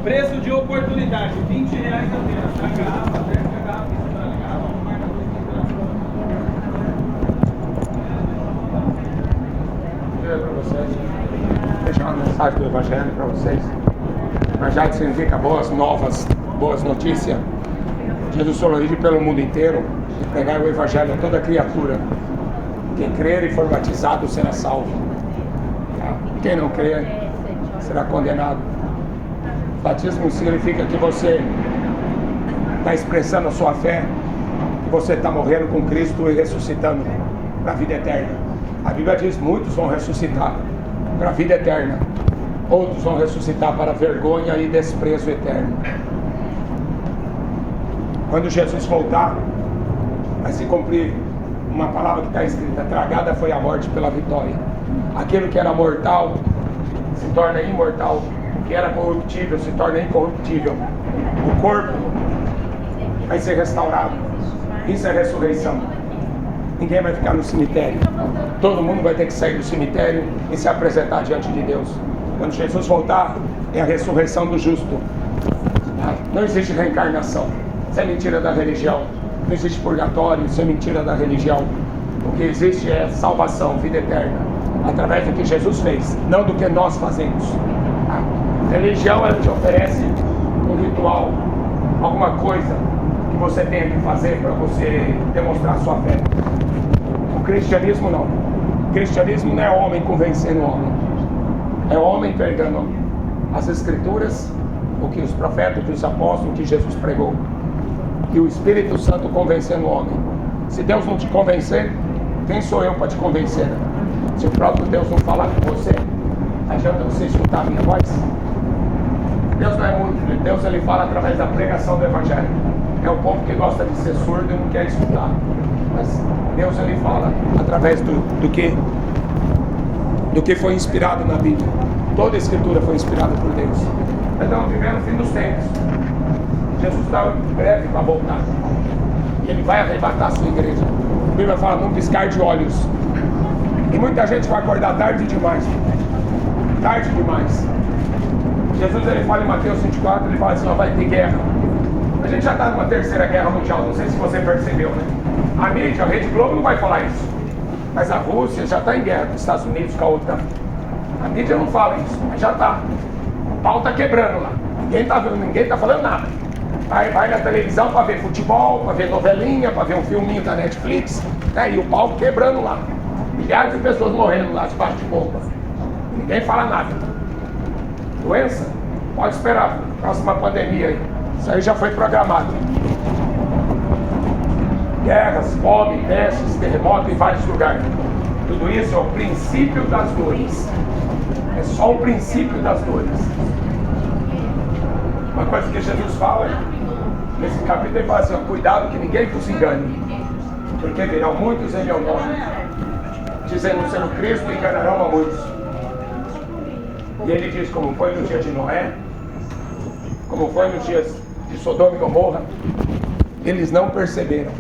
Preço de oportunidade, R$20 apenas. A garrafa, serve a garrafa, isso tá ligado? Para vocês, deixar uma mensagem do Evangelho para vocês. Evangelho significa boas novas, boas notícias. Jesus falou ir pelo mundo inteiro e pregar o Evangelho a toda criatura. Quem crer e for batizado será salvo. Quem não crer será condenado. Batismo significa que você está expressando a sua fé, que você está morrendo com Cristo e ressuscitando para a vida eterna. A Bíblia diz: muitos vão ressuscitar para a vida eterna, outros vão ressuscitar para vergonha e desprezo eterno. Quando Jesus voltar, vai se cumprir uma palavra que está escrita: tragada foi a morte pela vitória. Aquilo que era mortal se torna imortal, o que era corruptível se torna incorruptível. O corpo vai ser restaurado. Isso é ressurreição. Ninguém vai ficar no cemitério. Todo mundo vai ter que sair do cemitério e se apresentar diante de Deus. Quando Jesus voltar, é a ressurreição do justo. Não existe reencarnação. Isso é mentira da religião. Não existe purgatório. Isso é mentira da religião. O que existe é salvação, vida eterna, através do que Jesus fez, não do que nós fazemos. A religião, ela te oferece um ritual, alguma coisa que você tenha que fazer para você demonstrar sua fé. O cristianismo não. O cristianismo não é homem convencendo o homem. É homem pregando as escrituras, o que os profetas, os apóstolos, o que Jesus pregou. E o Espírito Santo convencendo o homem. Se Deus não te convencer, quem sou eu para te convencer? Se o próprio Deus não falar com você, adianta você escutar a minha voz? Deus não é mudo. Deus, ele fala através da pregação do Evangelho. É o povo que gosta de ser surdo e não quer escutar. Mas Deus, ele fala através do que foi inspirado na Bíblia. Toda a Escritura foi inspirada por Deus. Nós estamos vivendo o fim dos tempos. Jesus está breve para voltar. E ele vai arrebatar a sua igreja. A Bíblia fala num piscar de olhos. E muita gente vai acordar tarde demais. Tarde demais. Jesus, ele fala em Mateus 24, ele fala assim: ó, vai ter guerra. A gente já está numa terceira guerra mundial, não sei se você percebeu, né? A mídia, a Rede Globo não vai falar isso. Mas a Rússia já está em guerra com os Estados Unidos, com a OTAN. A mídia não fala isso, mas já está. O pau está quebrando lá. Ninguém está falando nada. Vai na televisão para ver futebol, para ver novelinha, para ver um filminho da Netflix, né? E o pau quebrando lá. Milhares de pessoas morrendo lá debaixo de bomba. Ninguém fala nada. Doença? Pode esperar. Próxima pandemia aí. Isso aí já foi programado. Guerras, fome, pestes, terremotos em vários lugares. Tudo isso é o princípio das dores. É só o princípio das dores. Uma coisa que Jesus fala nesse capítulo, ele fala assim: ó, cuidado que ninguém vos engane, porque virão muitos em meu nome, dizendo ser o Cristo, e enganarão a muitos. E ele diz, como foi nos dias de Noé, como foi nos dias de Sodoma e Gomorra, eles não perceberam.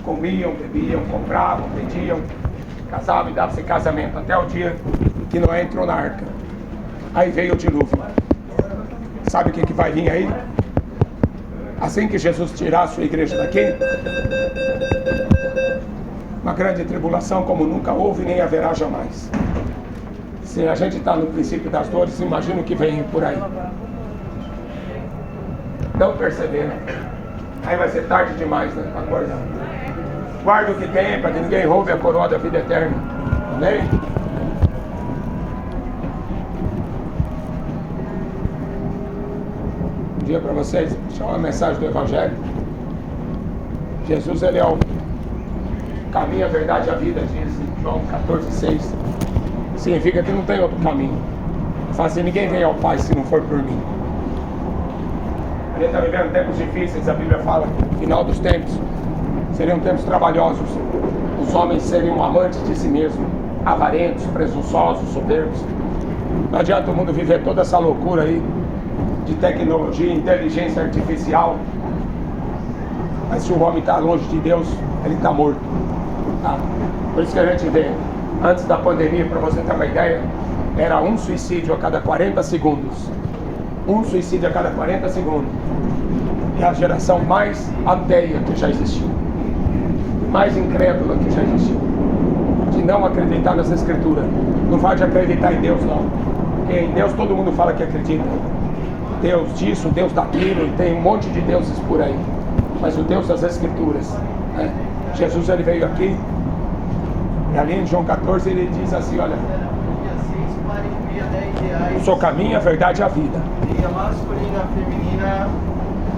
Comiam, bebiam, compravam, vendiam, casavam e davam-se casamento, até o dia que Noé entrou na arca. Aí veio o dilúvio. Sabe o que vai vir aí? Assim que Jesus tirar a sua igreja daqui, uma grande tribulação como nunca houve nem haverá jamais. Se a gente está no princípio das dores, imagina o que vem por aí. Não perceberam. Aí vai ser tarde demais, né? Para acordar. Guarda o que tem para que ninguém roube a coroa da vida eterna. Amém? Um dia para vocês, deixar uma mensagem do Evangelho. Jesus, ele é o caminho, a verdade e a vida, diz em João 14,6. Significa que não tem outro caminho. Fala assim: ninguém vem ao Pai se não for por mim. A gente está vivendo tempos difíceis. A Bíblia fala que no final dos tempos seriam tempos trabalhosos. Os homens seriam amantes de si mesmos, avarentos, presunçosos, soberbos. Não adianta o mundo viver toda essa loucura aí de tecnologia, inteligência artificial, mas se o homem está longe de Deus, ele está morto. Tá? Por isso que a gente vê, antes da pandemia, para você ter uma ideia, era um suicídio a cada 40 segundos. Um suicídio a cada 40 segundos. É a geração mais ateia que já existiu, mais incrédula que já existiu, de não acreditar nas Escrituras. Não vai de acreditar em Deus, não, porque em Deus todo mundo fala que acredita. Deus disso, Deus daquilo, e tem um monte de deuses por aí, mas o Deus das Escrituras, né? Jesus, ele veio aqui, e ali em João 14 ele diz assim: olha, eu sou o caminho, a verdade e a vida.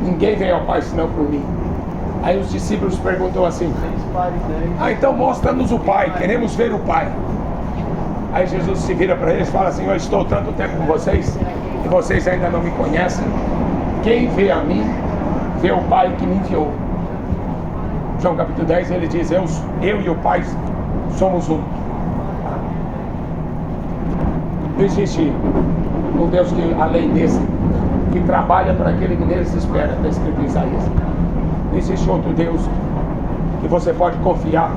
Ninguém vem ao Pai senão por mim. Aí os discípulos perguntam assim: então mostra-nos o Pai, queremos ver o Pai. Aí Jesus se vira para eles e fala assim: eu estou tanto tempo com vocês e vocês ainda não me conhecem. Quem vê a mim, vê o Pai que me enviou. João capítulo 10 ele diz: eu e o Pai somos um. Não existe um Deus que, além desse, que trabalha para aquele que nele se espera, está escrito em Isaías. Não existe outro Deus que você pode confiar,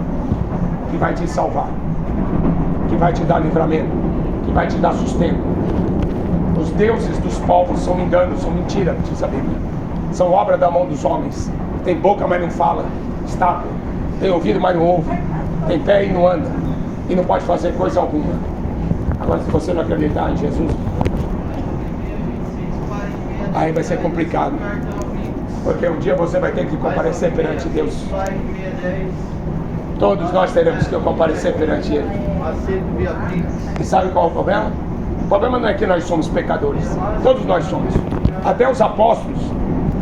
que vai te salvar, que vai te dar livramento, que vai te dar sustento. Os deuses dos povos são enganos, são mentira, diz a Bíblia. São obra da mão dos homens. Tem boca, mas não fala. Estátua. Tem ouvido, mas não ouve. Tem pé e não anda. E não pode fazer coisa alguma. Agora, se você não acreditar em Jesus, aí vai ser complicado. Porque um dia você vai ter que comparecer perante Deus. Todos nós teremos que comparecer perante Ele. E sabe qual é o problema? O problema não é que nós somos pecadores. Todos nós somos. Até os apóstolos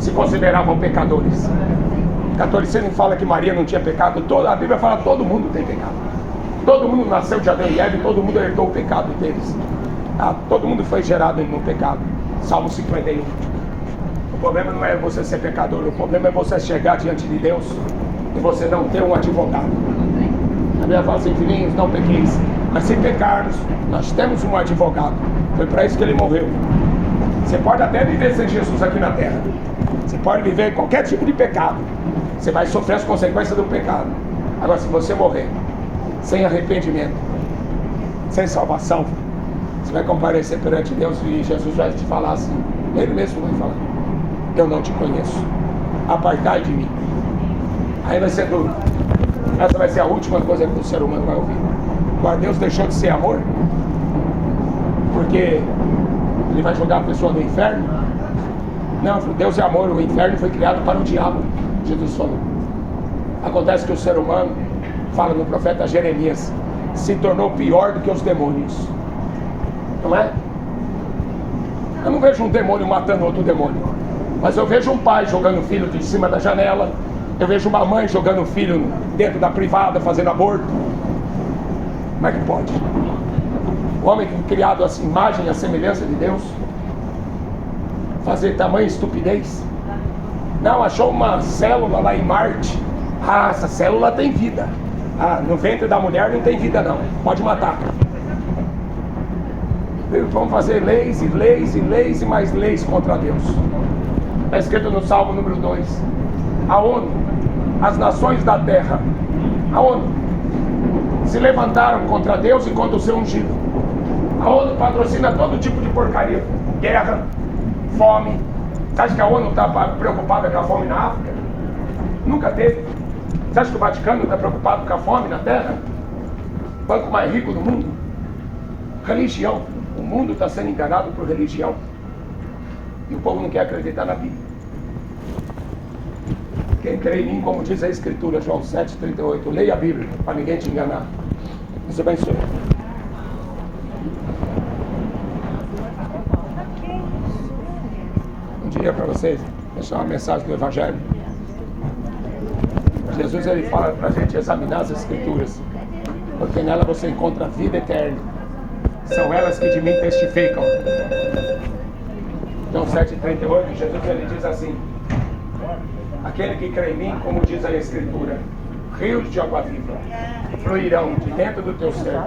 se consideravam pecadores. O catolicismo fala que Maria não tinha pecado. A Bíblia fala que todo mundo tem pecado. Todo mundo nasceu de Adão e Eva e todo mundo herdou o pecado deles. Todo mundo foi gerado no pecado. Salmo 51. O problema não é você ser pecador. O problema é você chegar diante de Deus e você não ter um advogado. A Bíblia fala assim: filhinhos, não pequeis. Mas se pecarmos, nós temos um advogado. Foi para isso que ele morreu. Você pode até viver sem Jesus aqui na terra. Você pode viver qualquer tipo de pecado. Você vai sofrer as consequências do pecado. Agora, se você morrer sem arrependimento, sem salvação, você vai comparecer perante Deus e Jesus vai te falar assim. Ele mesmo vai falar: eu não te conheço, apartai de mim. Aí vai ser duro. Essa vai ser a última coisa que o ser humano vai ouvir. Agora, Deus deixou de ser amor porque Ele vai jogar a pessoa no inferno? Não, Deus é amor. O inferno foi criado para o diabo, Jesus falou. Acontece que o ser humano, fala no profeta Jeremias, se tornou pior do que os demônios. Não é? Eu não vejo um demônio matando outro demônio, mas eu vejo um pai jogando o filho de cima da janela. Eu vejo uma mãe jogando o filho dentro da privada, fazendo aborto. Como é que pode? O homem criado à imagem e à semelhança de Deus fazer tamanha estupidez? Não, achou uma célula lá em Marte. Essa célula tem vida. No ventre da mulher não tem vida não, pode matar. Vamos fazer leis e leis e leis e mais leis contra Deus. Está escrito no Salmo número 2. A ONU, as nações da terra, a ONU se levantaram contra Deus e contra o seu ungido. A ONU patrocina todo tipo de porcaria. Guerra, fome. Você acha que a ONU está preocupada com a fome na África? Nunca teve. Você acha que o Vaticano está preocupado com a fome na Terra? O banco mais rico do mundo? Religião. O mundo está sendo enganado por religião. E o povo não quer acreditar na Bíblia. Quem crê em mim, como diz a Escritura, João 7,38. Leia a Bíblia, para ninguém te enganar. Deus abençoe. Um dia para vocês deixar uma mensagem do Evangelho. Jesus, ele fala para a gente examinar as Escrituras, porque nela você encontra a vida eterna. São elas que de mim testificam. João 7,38, Jesus ele diz assim: aquele que crê em mim, como diz a Escritura, rios de água viva fluirão de dentro do teu ser,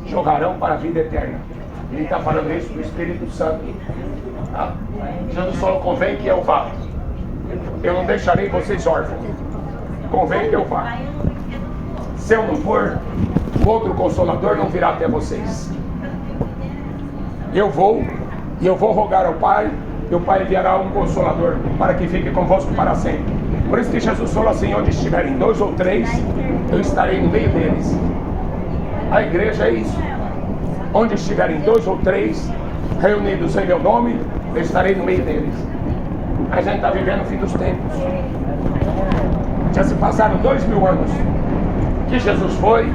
jogarão para a vida eterna. Ele está falando isso do Espírito Santo. Jesus falou: convém que eu vá. Eu não deixarei vocês órfãos. Convém que eu vá. Se eu não for, o outro Consolador não virá até vocês. Eu vou, e eu vou rogar ao Pai, e o Pai enviará um Consolador para que fique convosco para sempre. Por isso que Jesus falou assim: onde estiverem 2 ou 3, eu estarei no meio deles. A igreja é isso. Onde estiverem 2 ou 3 reunidos em meu nome, eu estarei no meio deles. A gente está vivendo o fim dos tempos. Já se passaram 2000 anos que Jesus foi,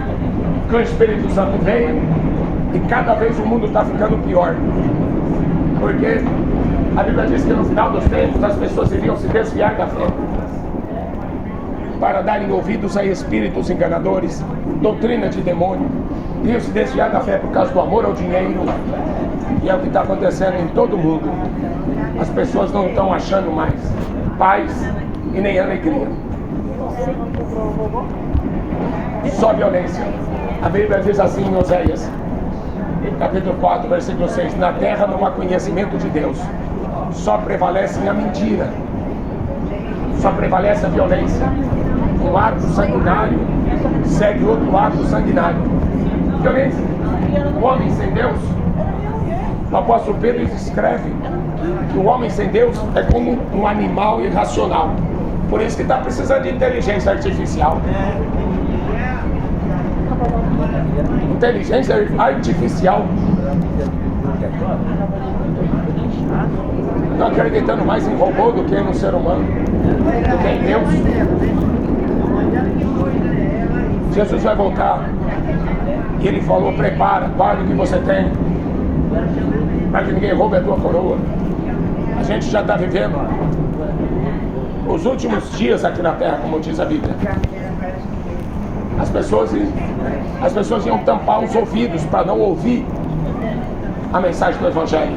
que o Espírito Santo veio, e cada vez o mundo está ficando pior. Porque a Bíblia diz que no final dos tempos as pessoas iriam se desviar da fé para darem ouvidos a espíritos enganadores, doutrina de demônio, iriam se desviar da fé por causa do amor ao dinheiro. E é o que está acontecendo em todo o mundo. As pessoas não estão achando mais paz e nem alegria, só violência. A Bíblia diz assim em Oséias, capítulo 4, versículo 6: na terra não há conhecimento de Deus, só prevalece a mentira, só prevalece a violência. Um ato sanguinário segue outro ato sanguinário. Violência. O homem sem Deus, o apóstolo Pedro escreve que o homem sem Deus é como um animal irracional. Por isso que está precisando de inteligência artificial. Inteligência artificial. Estão acreditando mais em robô do que no ser humano, do que em Deus. Jesus vai voltar e ele falou: prepara, guarda o que você tem, para que ninguém roube a tua coroa. A gente já está vivendo os últimos dias aqui na terra, como diz a Bíblia. As pessoas iam tampar os ouvidos para não ouvir a mensagem do Evangelho.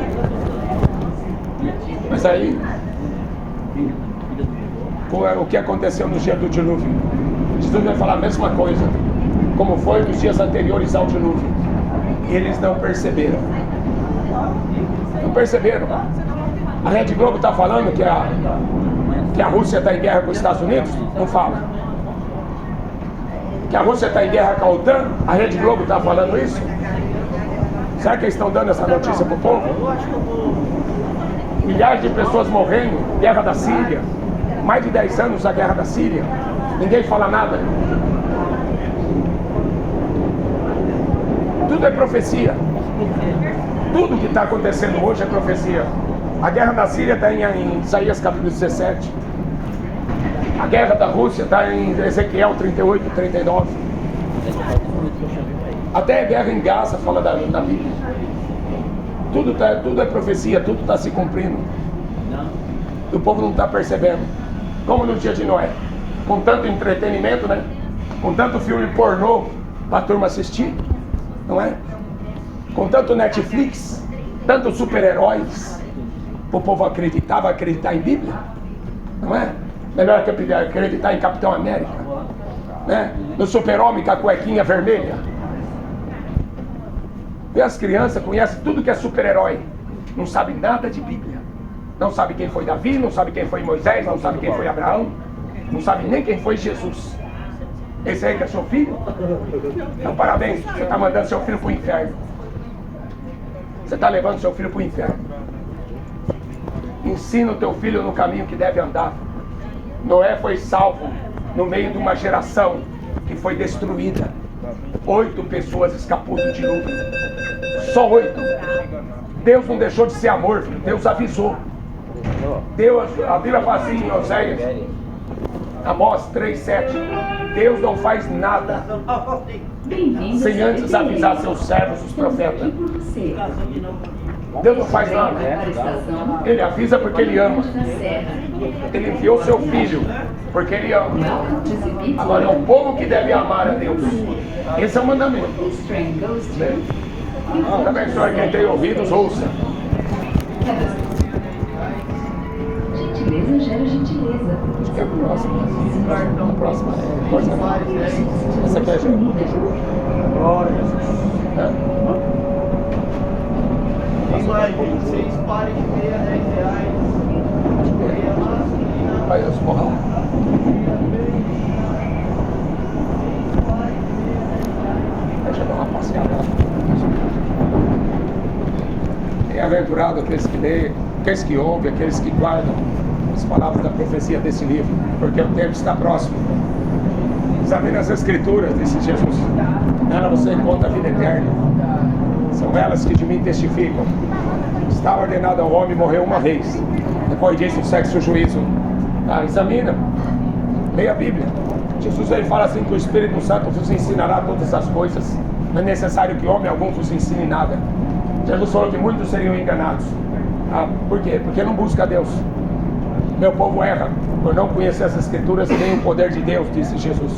Mas aí, o que aconteceu no dia do dilúvio? Jesus vai falar a mesma coisa, como foi nos dias anteriores ao dilúvio. E eles não perceberam. Não perceberam. A Rede Globo está falando que a Rússia está em guerra com os Estados Unidos? Não fala. Que a Rússia está em guerra com a OTAN? A Rede Globo está falando isso? Será que eles estão dando essa notícia para o povo? Milhares de pessoas morrendo, guerra da Síria, mais de 10 anos a guerra da Síria, ninguém fala nada. Tudo é profecia. Tudo que está acontecendo hoje é profecia. A guerra da Síria está em Isaías capítulo 17. A guerra da Rússia está em Ezequiel 38, 39. Até a guerra em Gaza fala da Bíblia. Tudo é profecia, tudo está se cumprindo. E o povo não está percebendo. Como no dia de Noé, com tanto entretenimento, né? Com tanto filme pornô para a turma assistir, não é? Com tanto Netflix, tantos super-heróis, o povo acreditar em Bíblia, não é? Melhor que acreditar em Capitão América, né? No super-homem com a cuequinha vermelha. E as crianças conhecem tudo que é super-herói, não sabem nada de Bíblia. Não sabe quem foi Davi, não sabe quem foi Moisés, não sabe quem foi Abraão, não sabe nem quem foi Jesus. Esse aí que é seu filho? Então parabéns, você está mandando seu filho para o inferno. Você está levando seu filho para o inferno. Ensina o teu filho no caminho que deve andar. Noé foi salvo no meio de uma geração que foi destruída. 8 pessoas escapou do dilúvio. Só 8. Deus não deixou de ser amor, filho. Deus avisou. Deus, a Bíblia fala assim em Oséias, Amós 3:7. Deus não faz nada sem antes avisar seus servos, os profetas. Deus não faz nada. Ele avisa porque Ele ama. Ele enviou seu filho porque Ele ama. Agora é o povo que deve amar a Deus. Esse é o mandamento. Também, senhor, quem tem ouvidos, ouça. Gentileza gera gentileza. Acho que é a próxima. A próxima é. Essa aqui é a glória a Jesus. Vai, 26 pares de meia, R$10. Vai, os porrão. Deixa eu dar uma passeada. Bem-aventurado aqueles que aqueles que ouvem, aqueles que guardam as palavras da profecia desse livro, porque o tempo está próximo. Examine as Escrituras, disse Jesus. Nela você encontra a vida eterna. São elas que de mim testificam. Está ordenado ao homem morrer uma vez. Depois disso, segue o juízo. Examina. Leia a Bíblia. Jesus ele fala assim que o Espírito Santo vos ensinará todas as coisas. Não é necessário que homem algum vos ensine nada. Jesus falou que muitos seriam enganados. Por quê? Porque não busca Deus. Meu povo erra por não conhecer as Escrituras e nem o poder de Deus, disse Jesus.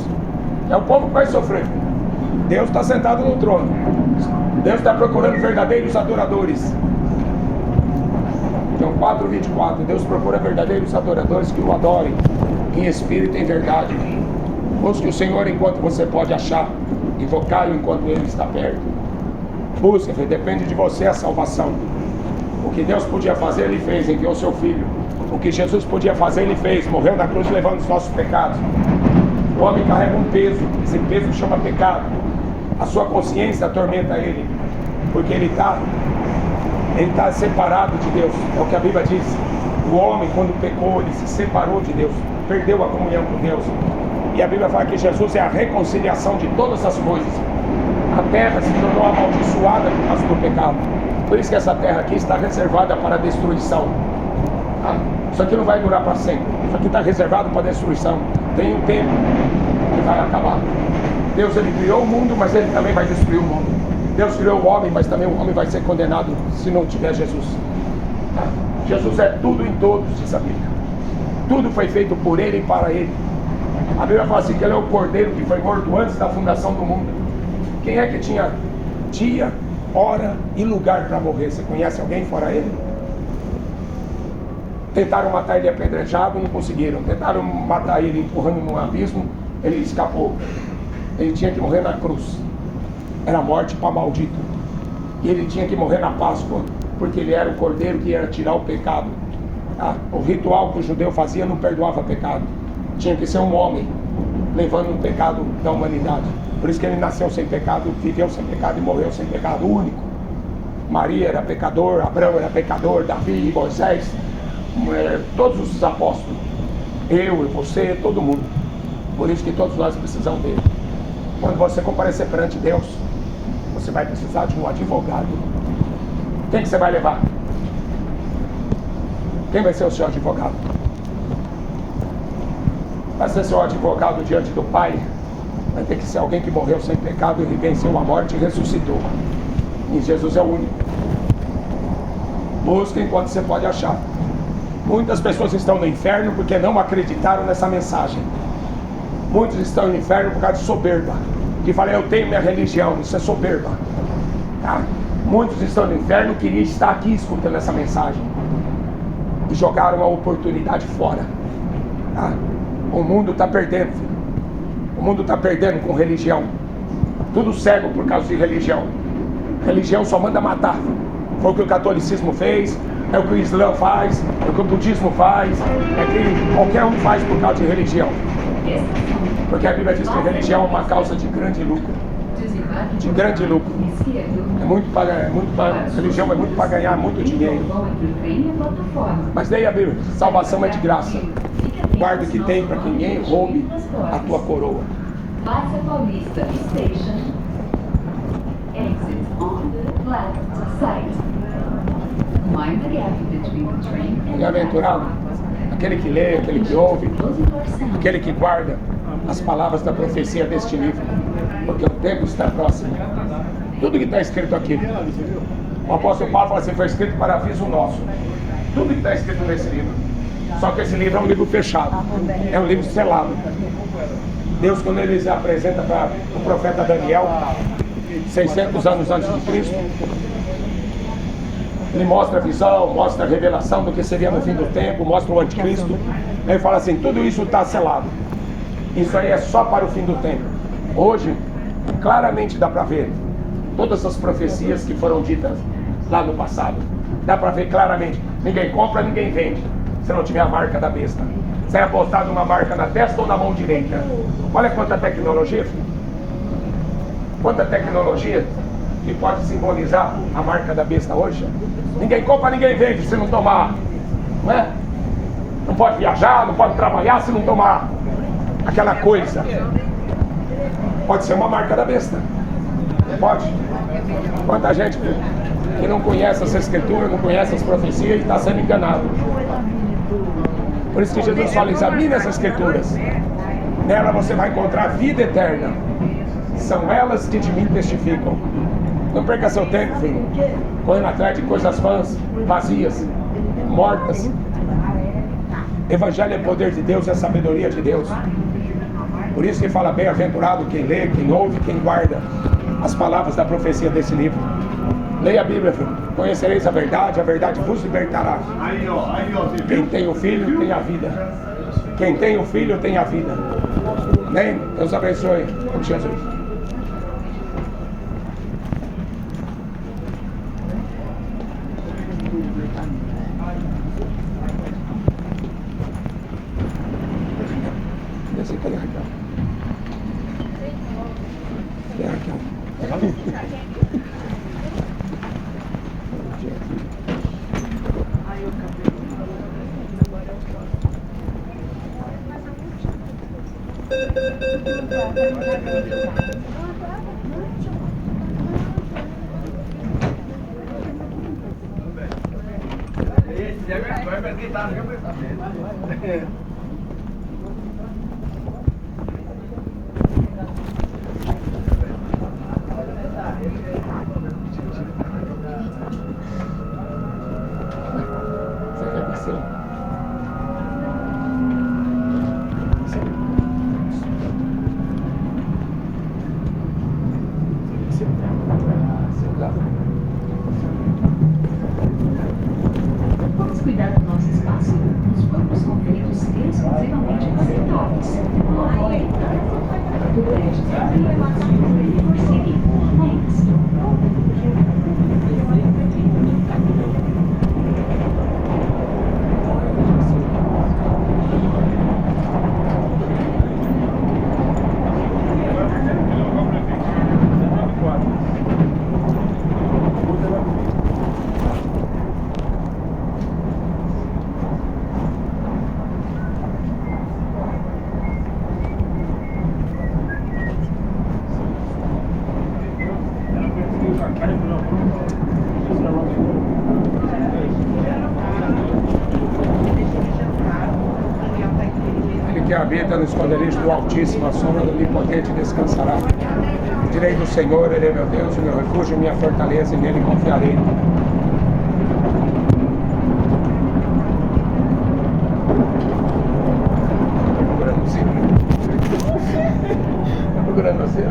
É o povo que vai sofrer. Deus está sentado no trono. Deus está procurando verdadeiros adoradores. João 4:24. Deus procura verdadeiros adoradores que o adorem em espírito e em verdade. Busque o Senhor enquanto você pode achar. Invocai-o enquanto Ele está perto. Busque, depende de você a salvação. O que Deus podia fazer, Ele fez, enviou seu Filho. O que Jesus podia fazer, Ele fez, morreu na cruz levando os nossos pecados. O homem carrega um peso, esse peso chama pecado. A sua consciência atormenta ele, porque ele está separado de Deus. É o que a Bíblia diz. O homem, quando pecou, ele se separou de Deus, perdeu a comunhão com Deus. E a Bíblia fala que Jesus é a reconciliação de todas as coisas. A terra se tornou amaldiçoada por causa do pecado. Por isso que essa terra aqui está reservada para a destruição. Isso aqui não vai durar para sempre. Isso aqui está reservado para a destruição. Tem um tempo que vai acabar. Deus ele criou o mundo, mas Ele também vai destruir o mundo. Deus criou o homem, mas também o homem vai ser condenado se não tiver Jesus. Jesus é tudo em todos, diz a Bíblia. Tudo foi feito por Ele e para Ele. A Bíblia fala assim que Ele é o Cordeiro que foi morto antes da fundação do mundo. Quem é que tinha dia, hora e lugar para morrer? Você conhece alguém fora Ele? Tentaram matar ele apedrejado e não conseguiram. Tentaram matar ele empurrando num abismo, ele escapou. Ele tinha que morrer na cruz. Era morte para maldito. E ele tinha que morrer na Páscoa, porque ele era o cordeiro que ia tirar o pecado. O ritual que o judeu fazia não perdoava pecado. Tinha que ser um homem levando o pecado da humanidade. Por isso que ele nasceu sem pecado, viveu sem pecado e morreu sem pecado, único. Maria era pecador, Abraão era pecador, Davi, Moisés, todos os apóstolos, eu e você, todo mundo. Por isso que todos nós precisamos dele. Quando você comparecer perante Deus, você vai precisar de um advogado. Quem que você vai levar? Quem vai ser o seu advogado? Para ser seu advogado diante do Pai, vai ter que ser alguém que morreu sem pecado e venceu a morte e ressuscitou. E Jesus é o único. Busque enquanto você pode achar. Muitas pessoas estão no inferno porque não acreditaram nessa mensagem. Muitos estão no inferno por causa de soberba. Que falam, eu tenho minha religião, isso é soberba. Muitos estão no inferno e queriam estar aqui escutando essa mensagem. E jogaram a oportunidade fora. O mundo está perdendo, filho. O mundo está perdendo com religião. Tudo cego por causa de religião. Religião só manda matar. Foi o que o catolicismo fez, é o que o Islã faz, é o que o budismo faz, é o que qualquer um faz por causa de religião. Porque a Bíblia diz que a religião é uma causa de grande lucro. De grande lucro. Religião é muito para ganhar muito dinheiro. Mas daí a Bíblia, salvação é de graça. Guarda o que tem para que ninguém roube a tua coroa. Plaza Paulista Station. Exit on the left side. Mind the gap between the train and Bem-aventurado aquele que lê, aquele que ouve, aquele que guarda as palavras da profecia deste livro, porque o tempo está próximo. Tudo que está escrito aqui, o apóstolo Paulo fala assim, foi escrito para aviso nosso. Tudo que está escrito nesse livro. Só que esse livro é um livro fechado, é um livro selado. Deus, quando ele se apresenta para o profeta Daniel, 600 anos antes de Cristo, ele mostra a visão, mostra a revelação do que seria no fim do tempo, mostra o anticristo. Ele fala assim, tudo isso está selado. Isso aí é só para o fim do tempo. Hoje, claramente dá para ver todas as profecias que foram ditas lá no passado. Dá para ver claramente. Ninguém compra, ninguém vende, se não tiver a marca da besta. Se é apostado uma marca na testa ou na mão direita. Olha quanta tecnologia, filho. Quanta tecnologia. que pode simbolizar a marca da besta hoje? Ninguém compra, ninguém vende se não tomar, não é? Não pode viajar, não pode trabalhar se não tomar aquela coisa. Pode ser uma marca da besta. Pode. Quanta gente que não conhece essa escritura, não conhece as profecias e está sendo enganado. Por isso que Jesus fala, examine essas escrituras. Nela você vai encontrar vida eterna. São elas que de mim testificam. Não perca seu tempo, filho, correndo atrás de coisas vãs, vazias, mortas. Evangelho é poder de Deus, é sabedoria de Deus. Por isso que fala, bem-aventurado quem lê, quem ouve, quem guarda as palavras da profecia desse livro. Leia a Bíblia, filho. Conhecereis a verdade vos libertará. Aí, ó, Quem tem o Filho tem a vida. Quem tem o Filho tem a vida. Amém? Deus abençoe. Com Jesus. Desce aí, cadê a Raquel? Cadê a Raquel? Você quer descer? Vamos cuidar do nosso espaço. Os bancos são feitos exclusivamente para sentados. Do prédio por seguir. Ele que habita no esconderijo do Altíssimo, a sombra do Onipotente descansará. Direi do Senhor, Ele é meu Deus, o meu refúgio, minha fortaleza, e nele confiarei. Estou procurando você.